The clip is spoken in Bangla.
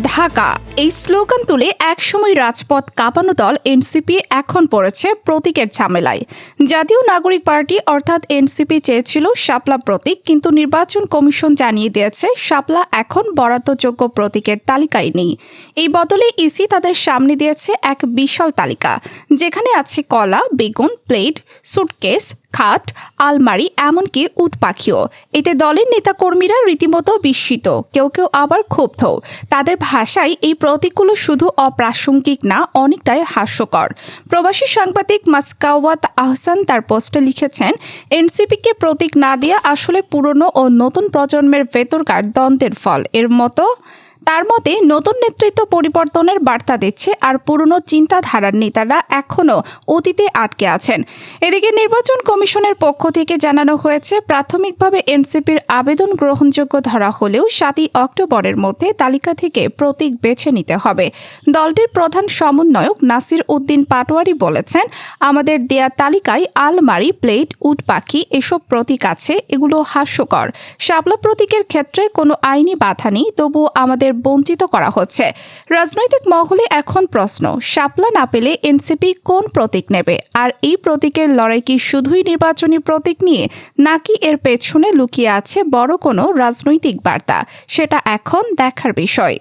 ঢাকা এই স্লোগান তুলে একসময় রাজপথ কাঁপানো দল এনসিপি এখন পড়েছে প্রতীকের ঝামেলায়। জাতীয় নাগরিক পার্টি অর্থাৎ এনসিপি চেয়েছিল শাপলা প্রতীক, কিন্তু নির্বাচন কমিশন জানিয়ে দিয়েছে শাপলা এখন বরাদ্দযোগ্য প্রতীকের তালিকায় নেই। এই বদলে ইসি তাদের সামনে দিয়েছে এক বিশাল তালিকা, যেখানে আছে কলা, বেগুন, প্লেট, সুটকেস, খাট, আলমারি, এমনকি উট পাখিও। এতে দলের নেতাকর্মীরা রীতিমতো বিস্মিত, কেউ কেউ আবার ক্ষুব্ধ। তাদের ভাষায় এই প্রতীকগুলো শুধু অপ্রাসঙ্গিক না, অনেকটাই হাস্যকর। প্রবাসী সাংবাদিক মাসকাওয়াত আহসান তার পোস্টে লিখেছেন, এনসিপিকে প্রতীক না দেয়া আসলে পুরনো ও নতুন প্রজন্মের ভেতরকার দ্বন্দ্বের ফল। তার মতে নতুন নেতৃত্ব পরিবর্তনের বার্তা দিচ্ছে, আর পুরনো চিন্তাধারার নেতারা এখনও অতীতে আটকে আছেন। এদিকে নির্বাচন কমিশনের পক্ষ থেকে জানানো হয়েছে, প্রাথমিকভাবে এনসিপির আবেদন গ্রহণযোগ্য ধরা হলেও 7ই অক্টোবরের মধ্যে তালিকা থেকে প্রতীক বেছে নিতে হবে। দলটির প্রধান সমন্বয়ক নাসির উদ্দিন পাটোয়ারি বলেছেন, আমাদের দেয়া তালিকায় আলমারি, প্লেট, উট পাখি এসব প্রতীক আছে, এগুলো হাস্যকর। শাপলা প্রতীকের ক্ষেত্রে কোনো আইনি বাধা নেই, তবুও আমাদের বঞ্চিত করা হচ্ছে। রাজনৈতিক মহলে এখন প্রশ্ন, শাপলা না পেলে এনসিপি কোন প্রতীক নেবে? আর এই প্রতীকের লড়াই কি শুধুই নির্বাচনী প্রতীক নিয়ে, নাকি এর পেছনে লুকিয়ে আছে বড় কোনো রাজনৈতিক বার্তা? সেটা এখন দেখার বিষয়।